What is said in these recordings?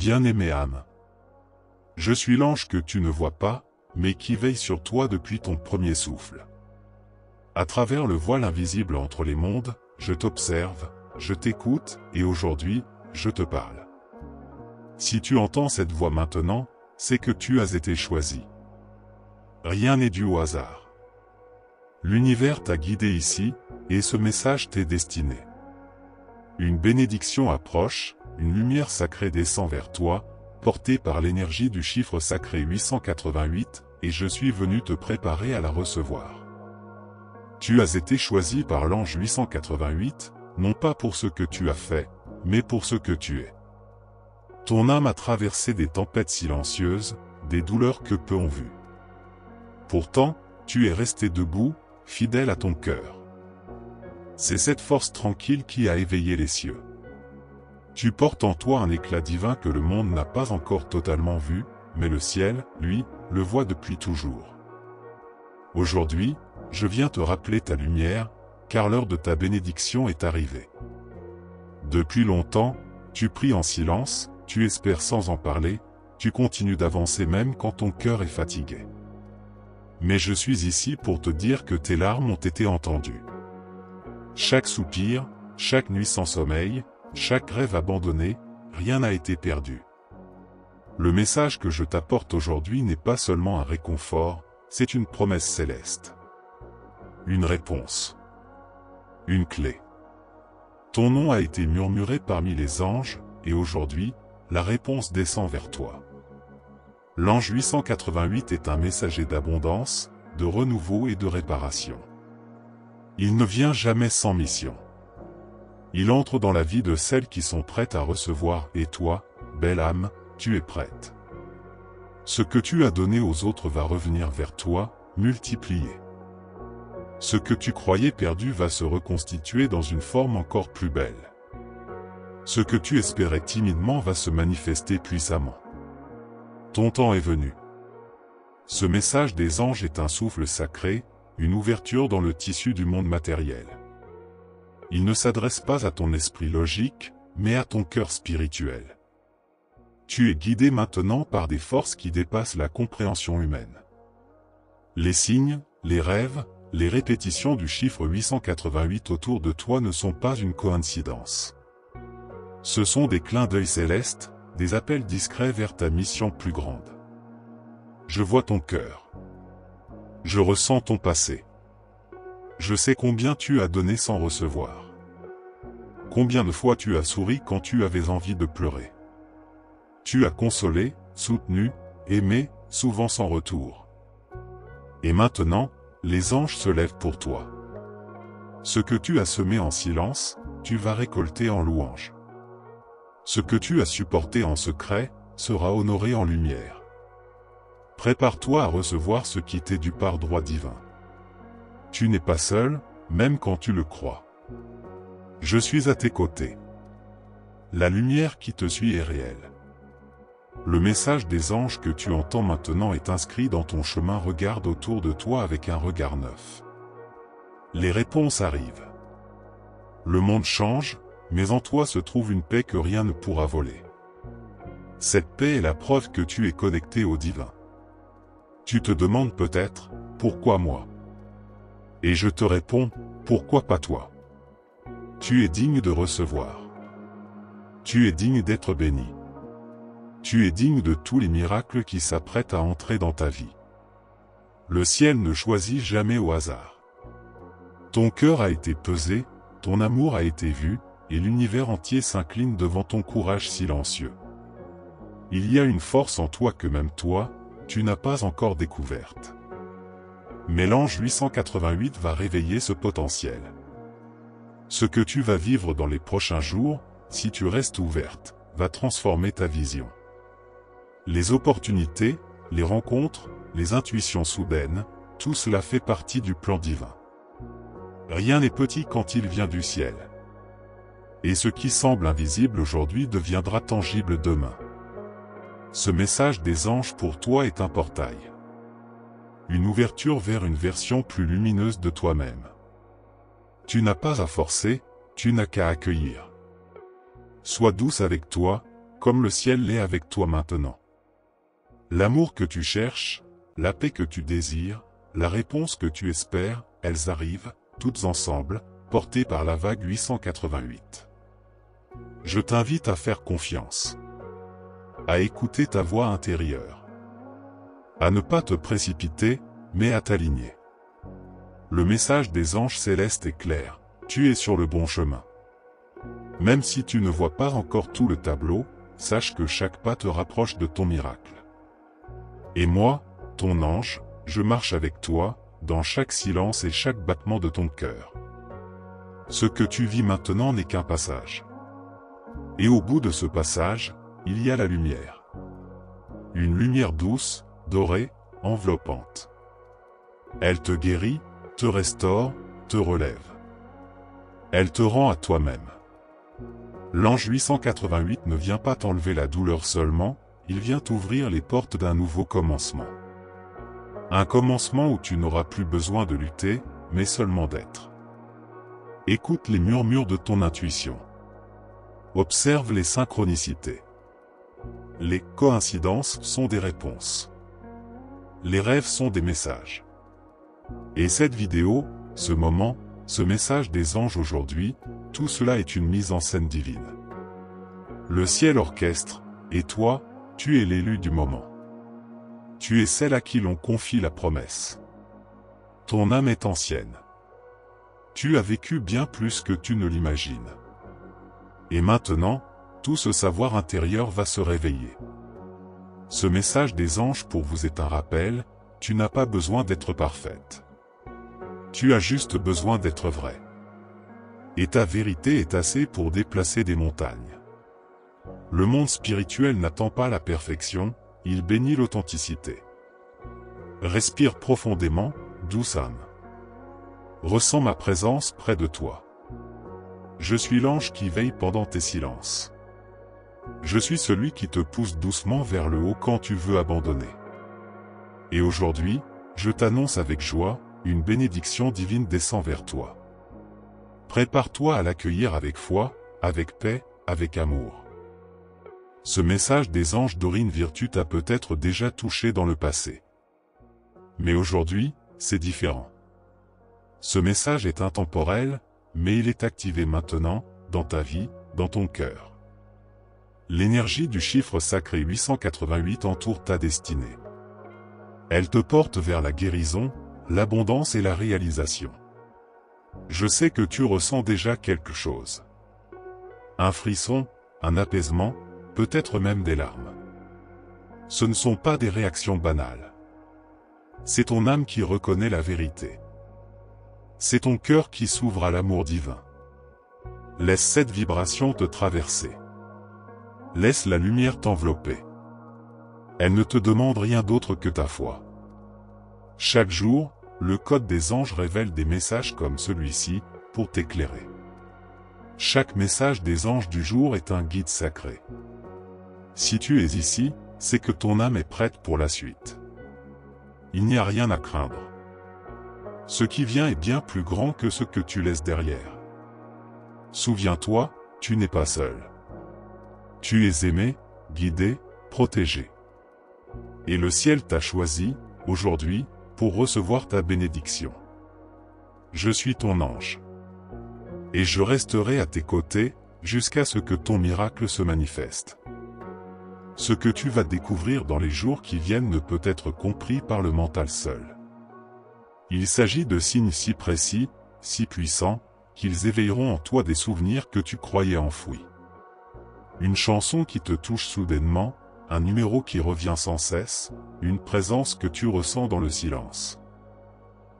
Bien-aimée âme. Je suis l'ange que tu ne vois pas, mais qui veille sur toi depuis ton premier souffle. À travers le voile invisible entre les mondes, je t'observe, je t'écoute, et aujourd'hui, je te parle. Si tu entends cette voix maintenant, c'est que tu as été choisi. Rien n'est dû au hasard. L'univers t'a guidé ici, et ce message t'est destiné. Une bénédiction approche, une lumière sacrée descend vers toi, portée par l'énergie du chiffre sacré 888, et je suis venu te préparer à la recevoir. Tu as été choisi par l'ange 888, non pas pour ce que tu as fait, mais pour ce que tu es. Ton âme a traversé des tempêtes silencieuses, des douleurs que peu ont vues. Pourtant, tu es resté debout, fidèle à ton cœur. C'est cette force tranquille qui a éveillé les cieux. Tu portes en toi un éclat divin que le monde n'a pas encore totalement vu, mais le ciel, lui, le voit depuis toujours. Aujourd'hui, je viens te rappeler ta lumière, car l'heure de ta bénédiction est arrivée. Depuis longtemps, tu pries en silence, tu espères sans en parler, tu continues d'avancer même quand ton cœur est fatigué. Mais je suis ici pour te dire que tes larmes ont été entendues. Chaque soupir, chaque nuit sans sommeil, chaque rêve abandonné, rien n'a été perdu. Le message que je t'apporte aujourd'hui n'est pas seulement un réconfort, c'est une promesse céleste. Une réponse. Une clé. Ton nom a été murmuré parmi les anges, et aujourd'hui, la réponse descend vers toi. L'ange 888 est un messager d'abondance, de renouveau et de réparation. Il ne vient jamais sans mission. Il entre dans la vie de celles qui sont prêtes à recevoir, et toi, belle âme, tu es prête. Ce que tu as donné aux autres va revenir vers toi, multiplié. Ce que tu croyais perdu va se reconstituer dans une forme encore plus belle. Ce que tu espérais timidement va se manifester puissamment. Ton temps est venu. Ce message des anges est un souffle sacré, une ouverture dans le tissu du monde matériel. Il ne s'adresse pas à ton esprit logique, mais à ton cœur spirituel. Tu es guidé maintenant par des forces qui dépassent la compréhension humaine. Les signes, les rêves, les répétitions du chiffre 888 autour de toi ne sont pas une coïncidence. Ce sont des clins d'œil célestes, des appels discrets vers ta mission plus grande. Je vois ton cœur. Je ressens ton passé. Je sais combien tu as donné sans recevoir. Combien de fois tu as souri quand tu avais envie de pleurer. Tu as consolé, soutenu, aimé, souvent sans retour. Et maintenant, les anges se lèvent pour toi. Ce que tu as semé en silence, tu vas récolter en louange. Ce que tu as supporté en secret, sera honoré en lumière. Prépare-toi à recevoir ce qui t'est dû par droit divin. Tu n'es pas seul, même quand tu le crois. Je suis à tes côtés. La lumière qui te suit est réelle. Le message des anges que tu entends maintenant est inscrit dans ton chemin. Regarde autour de toi avec un regard neuf. Les réponses arrivent. Le monde change, mais en toi se trouve une paix que rien ne pourra voler. Cette paix est la preuve que tu es connecté au divin. Tu te demandes peut-être, pourquoi moi? Et je te réponds, pourquoi pas toi? Tu es digne de recevoir. Tu es digne d'être béni. Tu es digne de tous les miracles qui s'apprêtent à entrer dans ta vie. Le ciel ne choisit jamais au hasard. Ton cœur a été pesé, ton amour a été vu, et l'univers entier s'incline devant ton courage silencieux. Il y a une force en toi que même toi, tu n'as pas encore découverte. Mais l'ange 888 va réveiller ce potentiel. Ce que tu vas vivre dans les prochains jours, si tu restes ouverte, va transformer ta vision. Les opportunités, les rencontres, les intuitions soudaines, tout cela fait partie du plan divin. Rien n'est petit quand il vient du ciel. Et ce qui semble invisible aujourd'hui deviendra tangible demain. Ce message des anges pour toi est un portail. Une ouverture vers une version plus lumineuse de toi-même. Tu n'as pas à forcer, tu n'as qu'à accueillir. Sois douce avec toi, comme le ciel l'est avec toi maintenant. L'amour que tu cherches, la paix que tu désires, la réponse que tu espères, elles arrivent, toutes ensemble, portées par la vague 888. Je t'invite à faire confiance, à écouter ta voix intérieure, à ne pas te précipiter, mais à t'aligner. Le message des anges célestes est clair, tu es sur le bon chemin. Même si tu ne vois pas encore tout le tableau, sache que chaque pas te rapproche de ton miracle. Et moi, ton ange, je marche avec toi, dans chaque silence et chaque battement de ton cœur. Ce que tu vis maintenant n'est qu'un passage. Et au bout de ce passage, il y a la lumière. Une lumière douce, dorée, enveloppante. Elle te guérit, te restaure, te relève. Elle te rend à toi-même. L'ange 888 ne vient pas t'enlever la douleur seulement, il vient t'ouvrir les portes d'un nouveau commencement. Un commencement où tu n'auras plus besoin de lutter, mais seulement d'être. Écoute les murmures de ton intuition. Observe les synchronicités. Les coïncidences sont des réponses. Les rêves sont des messages. Et cette vidéo, ce moment, ce message des anges aujourd'hui, tout cela est une mise en scène divine. Le ciel orchestre, et toi, tu es l'élu du moment. Tu es celle à qui l'on confie la promesse. Ton âme est ancienne. Tu as vécu bien plus que tu ne l'imagines. Et maintenant, tout ce savoir intérieur va se réveiller. Ce message des anges pour vous est un rappel, tu n'as pas besoin d'être parfaite. Tu as juste besoin d'être vrai. Et ta vérité est assez pour déplacer des montagnes. Le monde spirituel n'attend pas la perfection, il bénit l'authenticité. Respire profondément, douce âme. Ressens ma présence près de toi. Je suis l'ange qui veille pendant tes silences. Je suis celui qui te pousse doucement vers le haut quand tu veux abandonner. Et aujourd'hui, je t'annonce avec joie, une bénédiction divine descend vers toi. Prépare-toi à l'accueillir avec foi, avec paix, avec amour. Ce message des anges d'Aurine Virtue t'a peut-être déjà touché dans le passé. Mais aujourd'hui, c'est différent. Ce message est intemporel, mais il est activé maintenant, dans ta vie, dans ton cœur. L'énergie du chiffre sacré 888 entoure ta destinée. Elle te porte vers la guérison, l'abondance et la réalisation. Je sais que tu ressens déjà quelque chose. Un frisson, un apaisement, peut-être même des larmes. Ce ne sont pas des réactions banales. C'est ton âme qui reconnaît la vérité. C'est ton cœur qui s'ouvre à l'amour divin. Laisse cette vibration te traverser. Laisse la lumière t'envelopper. Elle ne te demande rien d'autre que ta foi. Chaque jour, le code des anges révèle des messages comme celui-ci, pour t'éclairer. Chaque message des anges du jour est un guide sacré. Si tu es ici, c'est que ton âme est prête pour la suite. Il n'y a rien à craindre. Ce qui vient est bien plus grand que ce que tu laisses derrière. Souviens-toi, tu n'es pas seul. Tu es aimé, guidé, protégé. Et le ciel t'a choisi, aujourd'hui, pour recevoir ta bénédiction. Je suis ton ange. Et je resterai à tes côtés, jusqu'à ce que ton miracle se manifeste. Ce que tu vas découvrir dans les jours qui viennent ne peut être compris par le mental seul. Il s'agit de signes si précis, si puissants, qu'ils éveilleront en toi des souvenirs que tu croyais enfouis. Une chanson qui te touche soudainement, un numéro qui revient sans cesse, une présence que tu ressens dans le silence.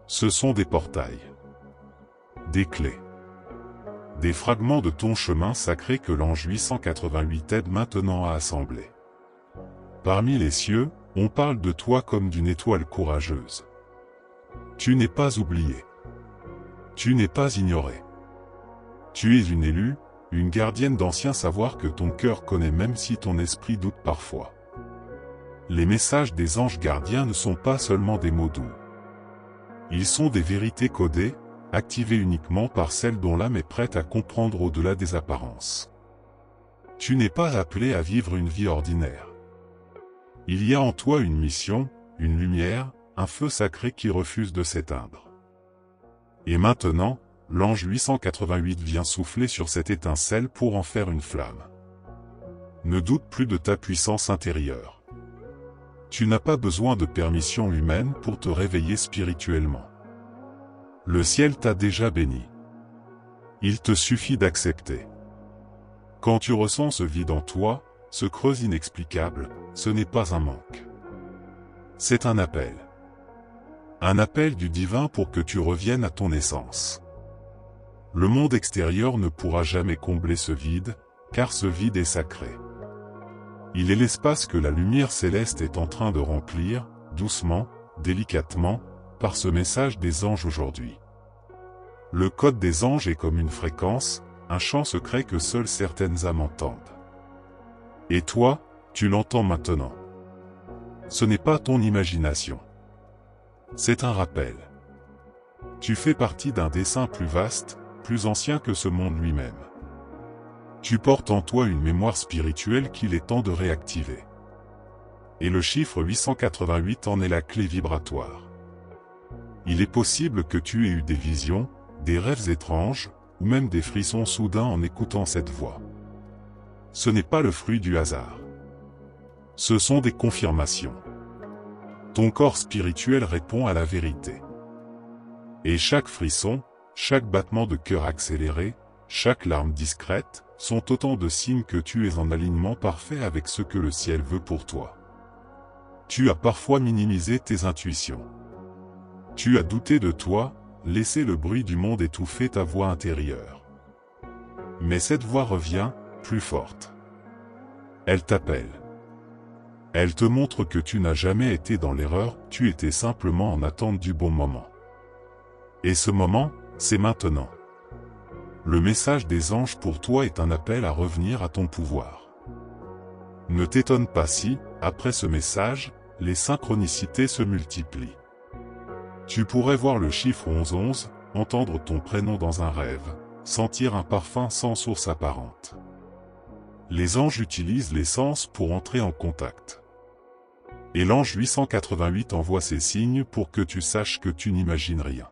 Ce sont des portails. Des clés. Des fragments de ton chemin sacré que l'ange 888 aide maintenant à assembler. Parmi les cieux, on parle de toi comme d'une étoile courageuse. Tu n'es pas oublié. Tu n'es pas ignoré. Tu es une élue, une gardienne d'anciens savoirs que ton cœur connaît même si ton esprit doute parfois. Les messages des anges gardiens ne sont pas seulement des mots doux. Ils sont des vérités codées, activées uniquement par celles dont l'âme est prête à comprendre au-delà des apparences. Tu n'es pas appelé à vivre une vie ordinaire. Il y a en toi une mission, une lumière, un feu sacré qui refuse de s'éteindre. Et maintenant, l'ange 888 vient souffler sur cette étincelle pour en faire une flamme. Ne doute plus de ta puissance intérieure. Tu n'as pas besoin de permission humaine pour te réveiller spirituellement. Le ciel t'a déjà béni. Il te suffit d'accepter. Quand tu ressens ce vide en toi, ce creux inexplicable, ce n'est pas un manque. C'est un appel. Un appel du divin pour que tu reviennes à ton essence. Le monde extérieur ne pourra jamais combler ce vide, car ce vide est sacré. Il est l'espace que la lumière céleste est en train de remplir, doucement, délicatement, par ce message des anges aujourd'hui. Le code des anges est comme une fréquence, un chant secret que seules certaines âmes entendent. Et toi, tu l'entends maintenant. Ce n'est pas ton imagination. C'est un rappel. Tu fais partie d'un dessein plus vaste, plus ancien que ce monde lui-même. Tu portes en toi une mémoire spirituelle qu'il est temps de réactiver. Et le chiffre 888 en est la clé vibratoire. Il est possible que tu aies eu des visions, des rêves étranges, ou même des frissons soudains en écoutant cette voix. Ce n'est pas le fruit du hasard. Ce sont des confirmations. Ton corps spirituel répond à la vérité. Et chaque frisson, chaque battement de cœur accéléré, chaque larme discrète, sont autant de signes que tu es en alignement parfait avec ce que le ciel veut pour toi. Tu as parfois minimisé tes intuitions. Tu as douté de toi, laissé le bruit du monde étouffer ta voix intérieure. Mais cette voix revient, plus forte. Elle t'appelle. Elle te montre que tu n'as jamais été dans l'erreur, tu étais simplement en attente du bon moment. Et ce moment, c'est maintenant. Le message des anges pour toi est un appel à revenir à ton pouvoir. Ne t'étonne pas si, après ce message, les synchronicités se multiplient. Tu pourrais voir le chiffre 1111, entendre ton prénom dans un rêve, sentir un parfum sans source apparente. Les anges utilisent les sens pour entrer en contact. Et l'ange 888 envoie ces signes pour que tu saches que tu n'imagines rien.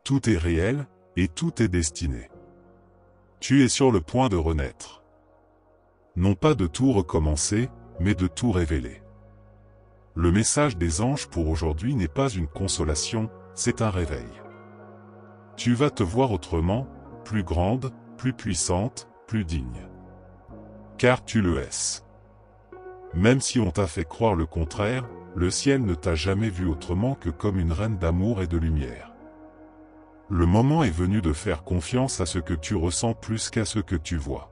Tout est réel, et tout est destiné. Tu es sur le point de renaître. Non pas de tout recommencer, mais de tout révéler. Le message des anges pour aujourd'hui n'est pas une consolation, c'est un réveil. Tu vas te voir autrement, plus grande, plus puissante, plus digne. Car tu le es. Même si on t'a fait croire le contraire, le ciel ne t'a jamais vu autrement que comme une reine d'amour et de lumière. Le moment est venu de faire confiance à ce que tu ressens plus qu'à ce que tu vois.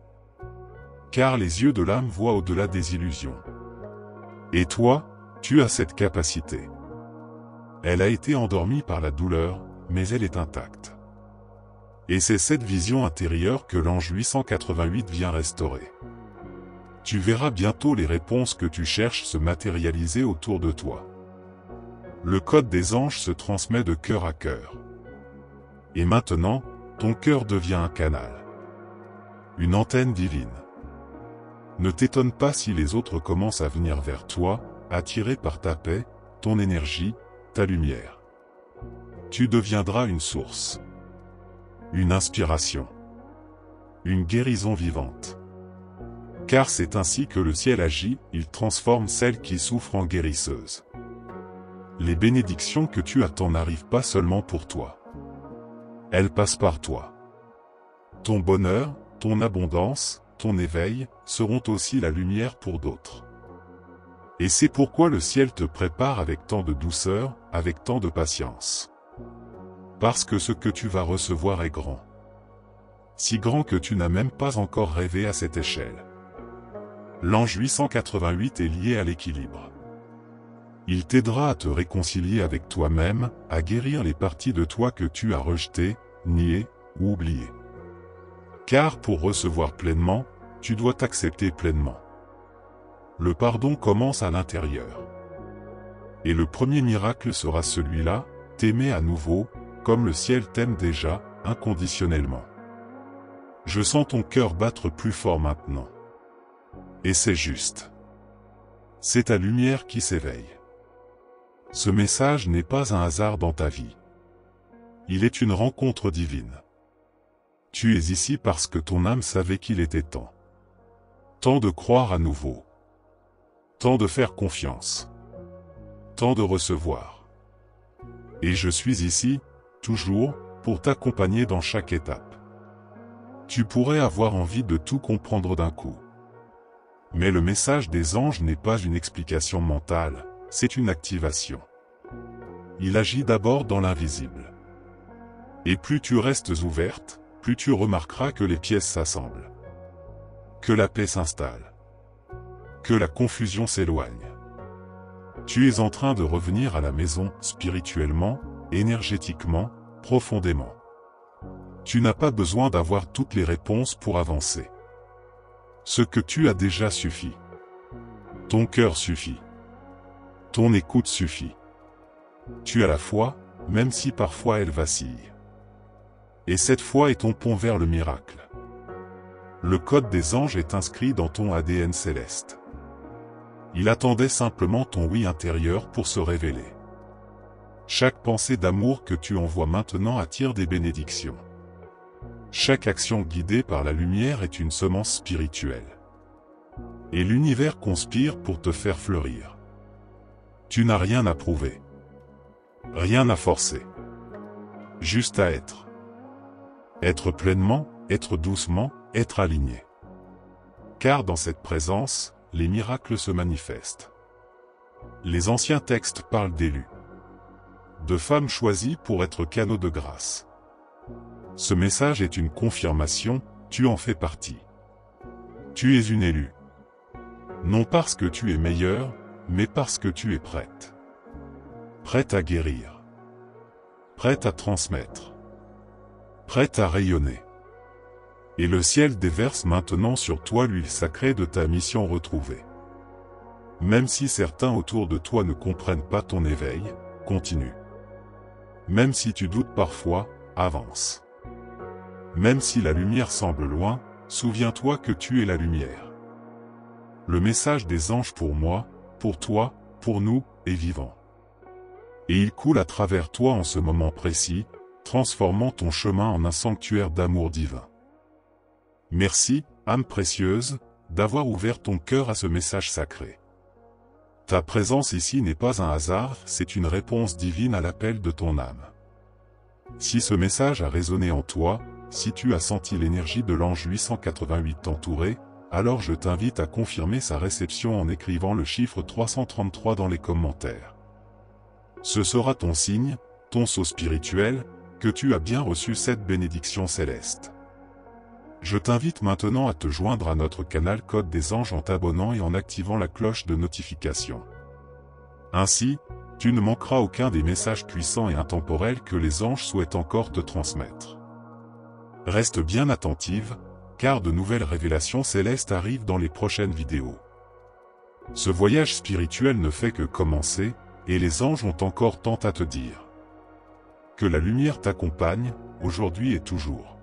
Car les yeux de l'âme voient au-delà des illusions. Et toi, tu as cette capacité. Elle a été endormie par la douleur, mais elle est intacte. Et c'est cette vision intérieure que l'ange 888 vient restaurer. Tu verras bientôt les réponses que tu cherches se matérialiser autour de toi. Le code des anges se transmet de cœur à cœur. Et maintenant, ton cœur devient un canal. Une antenne divine. Ne t'étonne pas si les autres commencent à venir vers toi, attirés par ta paix, ton énergie, ta lumière. Tu deviendras une source. Une inspiration. Une guérison vivante. Car c'est ainsi que le ciel agit, il transforme celles qui souffrent en guérisseuses. Les bénédictions que tu attends n'arrivent pas seulement pour toi. Elles passent par toi. Ton bonheur, ton abondance, ton éveil, seront aussi la lumière pour d'autres. Et c'est pourquoi le ciel te prépare avec tant de douceur, avec tant de patience. Parce que ce que tu vas recevoir est grand. Si grand que tu n'as même pas encore rêvé à cette échelle. L'ange 888 est lié à l'équilibre. Il t'aidera à te réconcilier avec toi-même, à guérir les parties de toi que tu as rejetées, niées ou oubliées. Car pour recevoir pleinement, tu dois t'accepter pleinement. Le pardon commence à l'intérieur. Et le premier miracle sera celui-là, t'aimer à nouveau, comme le ciel t'aime déjà, inconditionnellement. Je sens ton cœur battre plus fort maintenant. Et c'est juste. C'est ta lumière qui s'éveille. Ce message n'est pas un hasard dans ta vie. Il est une rencontre divine. Tu es ici parce que ton âme savait qu'il était temps. Temps de croire à nouveau. Temps de faire confiance. Temps de recevoir. Et je suis ici, toujours, pour t'accompagner dans chaque étape. Tu pourrais avoir envie de tout comprendre d'un coup. Mais le message des anges n'est pas une explication mentale, c'est une activation. Il agit d'abord dans l'invisible. Et plus tu restes ouverte, plus tu remarqueras que les pièces s'assemblent. Que la paix s'installe. Que la confusion s'éloigne. Tu es en train de revenir à la maison, spirituellement, énergétiquement, profondément. Tu n'as pas besoin d'avoir toutes les réponses pour avancer. Ce que tu as déjà suffit. Ton cœur suffit. Ton écoute suffit. Tu as la foi, même si parfois elle vacille. Et cette foi est ton pont vers le miracle. Le code des anges est inscrit dans ton ADN céleste. Il attendait simplement ton oui intérieur pour se révéler. Chaque pensée d'amour que tu envoies maintenant attire des bénédictions. Chaque action guidée par la lumière est une semence spirituelle. Et l'univers conspire pour te faire fleurir. Tu n'as rien à prouver. Rien à forcer. Juste à être. Être pleinement, être doucement, être aligné. Car dans cette présence, les miracles se manifestent. Les anciens textes parlent d'élus. De femmes choisies pour être canaux de grâce. Ce message est une confirmation, tu en fais partie. Tu es une élue. Non parce que tu es meilleure, mais parce que tu es prête. Prête à guérir. Prête à transmettre. Prête à rayonner. Et le ciel déverse maintenant sur toi l'huile sacrée de ta mission retrouvée. Même si certains autour de toi ne comprennent pas ton éveil, continue. Même si tu doutes parfois, avance. Même si la lumière semble loin, souviens-toi que tu es la lumière. Le message des anges pour moi, pour toi, pour nous, est vivant. Et il coule à travers toi en ce moment précis, transformant ton chemin en un sanctuaire d'amour divin. Merci, âme précieuse, d'avoir ouvert ton cœur à ce message sacré. Ta présence ici n'est pas un hasard, c'est une réponse divine à l'appel de ton âme. Si ce message a résonné en toi, si tu as senti l'énergie de l'ange 888 t'entourer, alors je t'invite à confirmer sa réception en écrivant le chiffre 333 dans les commentaires. Ce sera ton signe, ton sceau spirituel, que tu as bien reçu cette bénédiction céleste. Je t'invite maintenant à te joindre à notre canal Code des Anges en t'abonnant et en activant la cloche de notification. Ainsi, tu ne manqueras aucun des messages puissants et intemporels que les anges souhaitent encore te transmettre. Reste bien attentive, car de nouvelles révélations célestes arrivent dans les prochaines vidéos. Ce voyage spirituel ne fait que commencer, et les anges ont encore tant à te dire. Que la lumière t'accompagne, aujourd'hui et toujours.